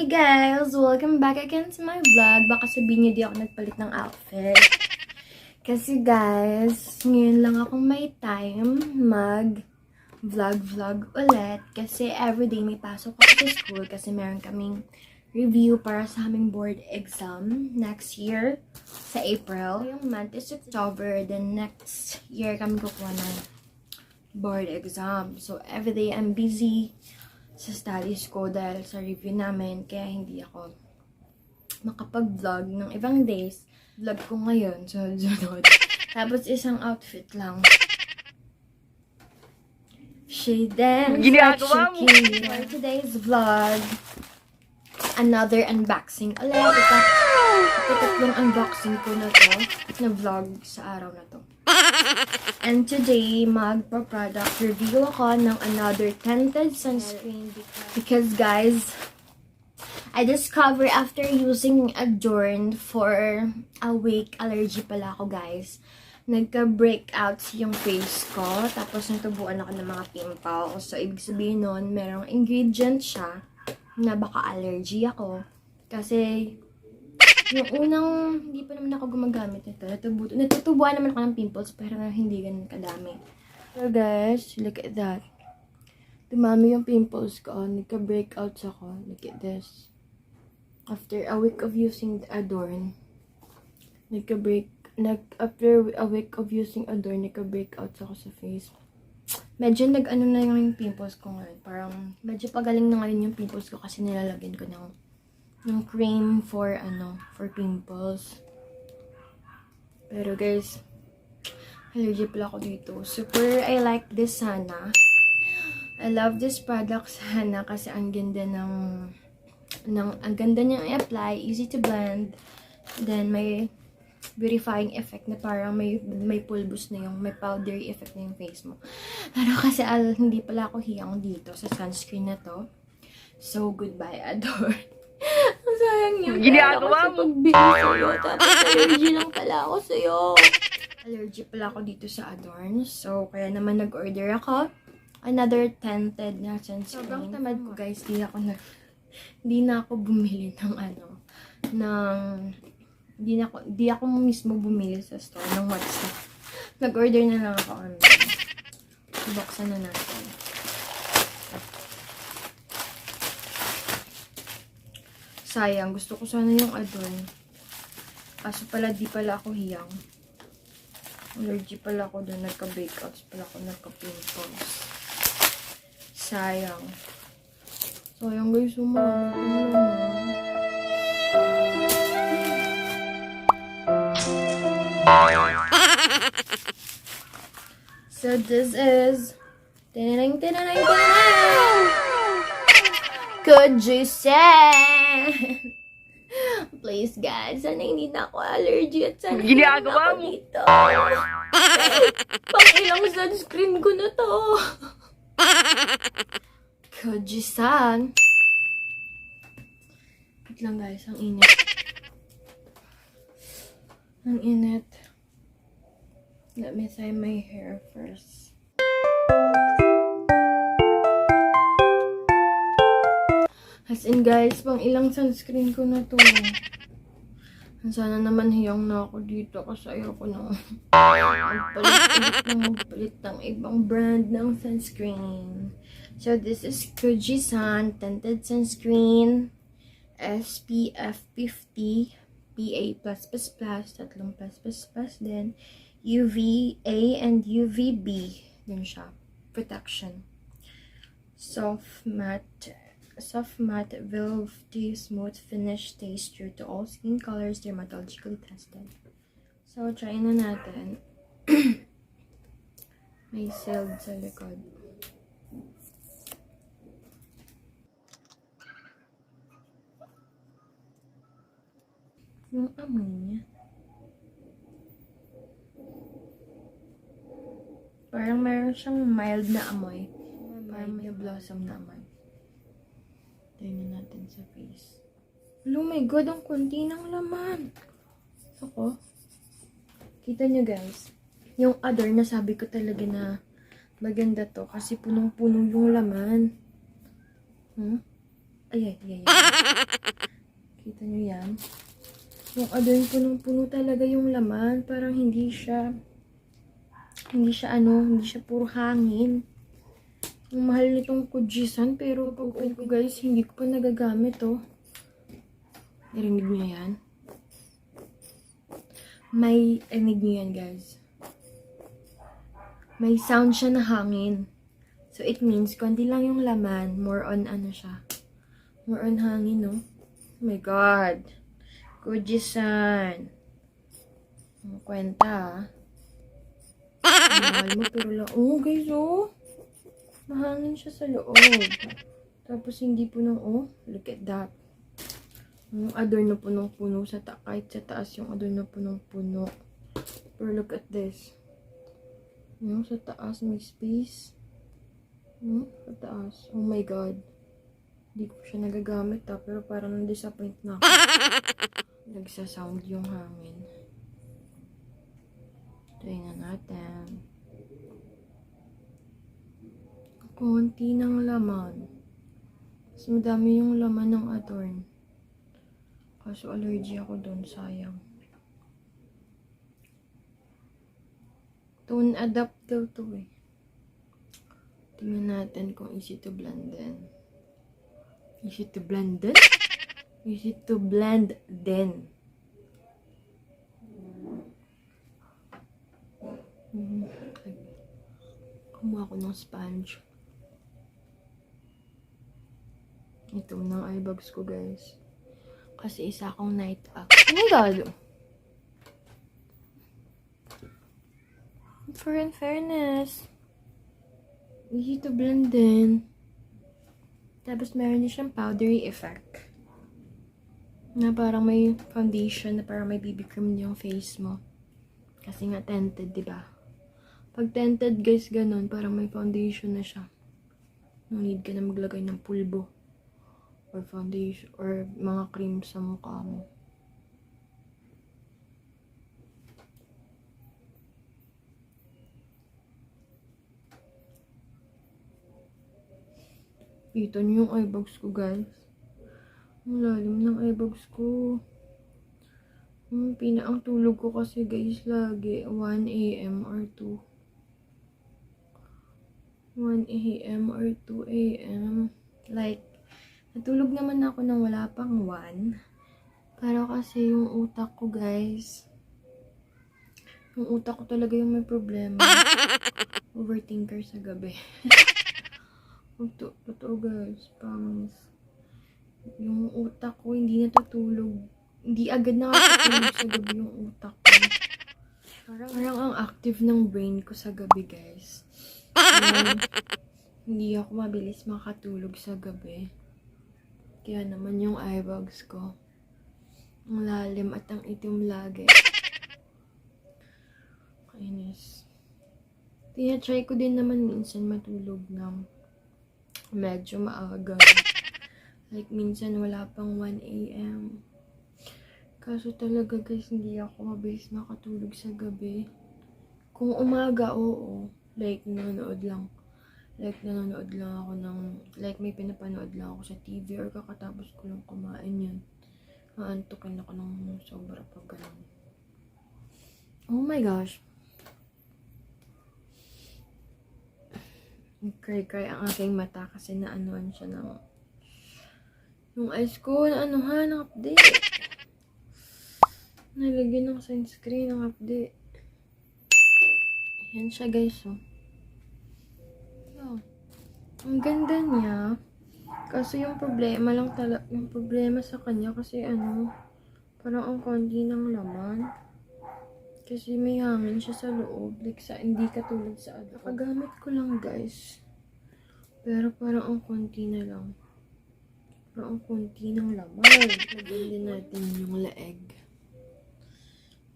guys! Welcome back again to my vlog. Baka sabihin niyo di ako nagpalit ng outfit. Kasi guys, ngayon lang ako may time mag-vlog ulit. Kasi everyday may pasok ako sa school kasi meron kaming review para sa aming board exam next year sa April. Yung month is October, then next year kami kukuha ng board exam. So everyday I'm busy sa studies ko dahil sa review namin, kaya hindi ako makapag-vlog ng ibang days. Vlog ko ngayon, so sunod. Tapos isang outfit lang. She dance like Shakira. For today's vlog, another unboxing ulit. Ito tatlong unboxing ko na to, na vlog sa araw na to. And today, magpa-product review ako ng another tinted sunscreen because guys, I discovered after using Adorn for a week, allergy pala ako guys. Nagka-breakouts yung face ko, tapos natubuan ako ng mga pimples. So, ibig sabihin nun, merong ingredient siya na baka allergy ako. Kasi, yung unang, hindi pa naman ako gumagamit nito. Natutubuan naman ako ng pimples, pero hindi ganun kadami. So guys, look at that. Dumami yung pimples ko. Nagka-breakouts ako. Look at this. After a week of using Adorn, after a week of using Adorn, nagka-breakouts ako sa face. Medyo nag-ano na yung pimples ko ngayon. Parang, medyo pagaling na ngayon yung pimples ko kasi nilalagyan ko ng cream for pimples. Pero guys, allergy pala ako dito. Super, I like this Sana. I love this product Sana kasi ang ganda ang ganda niyang i-apply, easy to blend. Then may beautifying effect na parang may pulbos na yung, may powdery effect na yung face mo. Pero kasi hindi pala ako hiyang dito sa sunscreen na to. So, goodbye, Adore. Ang sayang niya. Ginagawa mo. Sa'yo, tapos allergy lang pala ako sa'yo. Allergy pala ako dito sa Adorn. So, kaya naman nag-order ako. Another tinted na sunscreen. Sobrang tamad ko guys. Di na ako bumili di ako mismo bumili sa store ng WhatsApp. Nag-order na lang ako. Buksan na natin. Sayang, gusto ko sana yung Adorn. Kaso pala, di pala ako hiyang. Allergy pala ako doon. Nagka-breakouts pala ako. Nagka-pimples. Sayang. Sayang guys, So this is could you say? Please guys, sana hindi na ako allergy at sana hindi na ako dito. Pang ilang sunscreen ko na to. Could you san? Wait lang guys, ang init. Ang init. Let me tie my hair first. As in guys, pang ilang sunscreen ko na to. Sana naman hiyang na ako dito kasi ayoko na magpalit ng ibang brand ng sunscreen. So this is Fujisan Tinted Sunscreen SPF 50 PA+++, tatlong plus, then UVA and UVB. Yun siya. Protection. Soft matte, velvety, smooth finish, stays true to all skin colors, dermatologically tested. So, try na natin. May sealed sa likod. Yung amoy niya. Parang meron siyang mild na amoy. Parang may blossom na amoy. Tingnan natin sa face. Oh my god, ang kunti ng laman. Ako. Kita nyo guys. Yung Adorn na sabi ko talaga na maganda to kasi punong-puno yung laman. Ay. Kita nyo yan? Yung adorn punong-puno talaga yung laman. Parang hindi siya puro hangin. Ang mahal nitong Kujisan, pero pag open ko guys, hindi ko pa nagagamit, oh. Narinig nyo yan? Narinig nyo yan, guys. May sound siya na hangin. So, it means, konti lang yung laman. More on, siya. More on hangin, no? Oh my God. Kujisan. Ang kwenta, mahal mo, pero lang. Oh, guys, oh. Mahangin siya sa loob. Tapos, hindi punong, look at that. Yung adorn na punong-puno kahit sa taas yung adorn na punong-puno. Pero look at this. Yung sa taas may space. Sa taas. Oh my God. Hindi ko siya nagagamit pero parang na-disappoint na ako. Nagsasound yung hangin. Try na natin. Konti ng laman. Mas madami yung laman ng adorn. Kaso allergy ako doon, sayang. Tone adapt daw to eh. Tingnan natin kung easy to blend din. Easy to blend din? Easy to blend din. Kumuha ko ng sponge. Ito ng eye bags ko, guys. Kasi isa akong night out. Oh my God! In fairness, easy to blend din. Tapos meron din siyang powdery effect. Na parang may foundation, na parang may BB cream yung face mo. Kasi nga tinted, diba? Pag tinted, guys, ganun, parang may foundation na siya. No need ka na maglagay ng pulbo. Or foundation, or mga cream sa mukha mo. Kita niyo yung eye bags ko, guys. Ang lalim ng eye bags ko. Ang tulog ko kasi, guys, lagi 1 AM or 2. 1 AM or 2 AM. Like, natulog naman ako nang wala pang 1. Pero kasi yung utak ko, guys, yung utak ko talaga yung may problema. Overthinker sa gabi. Totoo, guys, promise. Yung utak ko hindi natutulog. Hindi agad nakatulog sa gabi yung utak ko. Parang ang active ng brain ko sa gabi, guys. Hindi ako mabilis makatulog sa gabi. Kaya naman yung eye bags ko, ang lalim at ang itim lagi. Kainis. Tinatry ko din naman minsan matulog ng medyo maaga. Like minsan wala pang 1 AM. Kaso talaga, guys, hindi ako mabilis makatulog sa gabi. Kung umaga, oo. Like nanonood lang ako ng, like may pinapanood lang ako sa TV or kakatapos ko lang kumain yun. Aantukin ako ng sobra pag ganun. Oh my gosh. Cry ang aking mata kasi naanuan siya ng yung eyes ko, naanuhan ng update. Nalagyan ng sunscreen ng update. Yan siya, guys, oh. Ang ganda niya. Kaso yung problema sa kanya kasi parang ang konti ng laman. Kasi may hangin siya sa loob. Like hindi katulad sa ano. Nakagamit ko lang, guys. Pero parang ang konti na lang. Parang ang konti ng laman. Lagyan din natin yung laeg.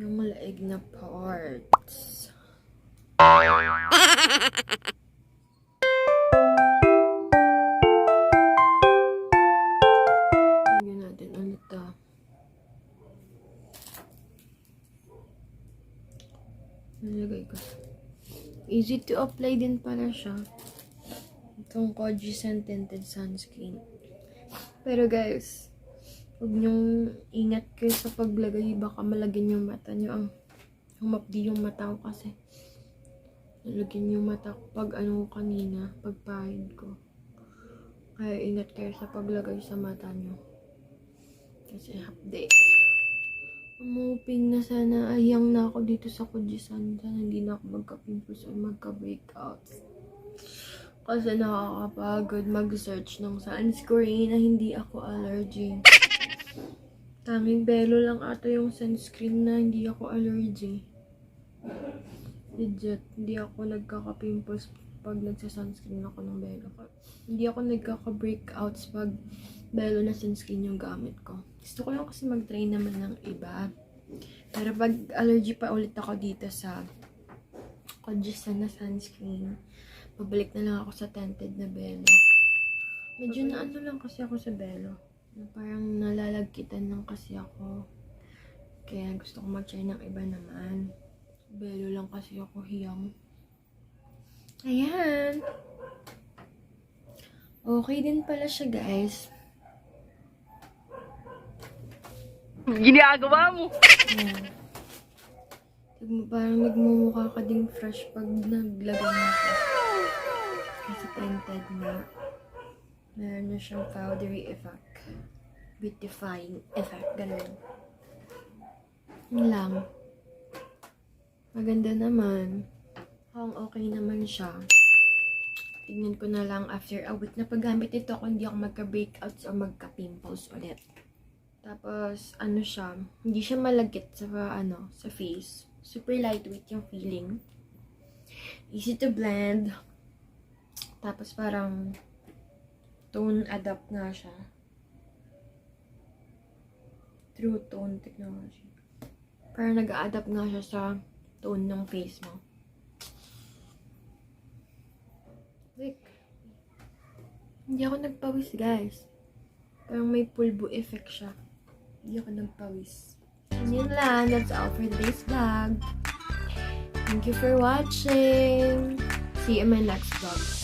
Yung laeg na parts. Nalagay ko. Easy to apply din pala siya. Itong Kojisan Tinted Sunscreen. Pero guys, huwag niyong ingat kayo sa paglagay. Baka malagyan yung mata niyo. Ang humapdi yung mata ko kasi. Nalagyan yung mata ko pag kanina, pagpahid ko. Kaya ingat kayo sa paglagay sa mata niyo. Kasi hapde. Umuping na sana. Ayang na ako dito sa Kujisan. Sana hindi na ako magka-pimples o magka-breakouts. Kasi nakakapagod mag-search ng sunscreen na hindi ako allergy. Tanging Belo lang ata yung sunscreen na hindi ako allergy. Legit, hindi ako nagkaka-pimples pag nagsa-sunscreen ako ng Belo. Hindi ako nagkaka-breakouts pag Belo na sunscreen yung gamit ko. Gusto ko lang kasi mag-try naman ng iba. Pero pag allergy pa ulit ako dito sa Kujisan na sunscreen, babalik na lang ako sa tinted na Belo. Medyo na lang kasi ako sa Belo. Parang nalalagkitan lang kasi ako. Kaya gusto ko mag-try ng iba naman. Belo lang kasi ako hiyang. Ayan. Okay din pala siya, guys. Ginagawa mo! Ayan. Parang nagmumukha ka ding fresh pag naglagay mo siya. Kasi tinted na. Meron na siyang powdery effect. Beautifying effect. Ganun. Yun lang. Maganda naman. Mukhang okay naman siya. Tignan ko na lang after a week na paggamit ito kung hindi ako magka-breakouts o magka-pimples ulit. Tapos, siya, hindi siya malagkit sa, sa face. Super lightweight yung feeling. Easy to blend. Tapos parang tone adapt nga siya. True tone technology. Parang nag-a-adapt nga siya sa tone ng face mo. Like, hindi ako nagpawis, guys. Parang may pulbo effect siya. Hindi ako nagpawis. And yun lang. That's all for today's vlog. Thank you for watching. See you in my next vlog.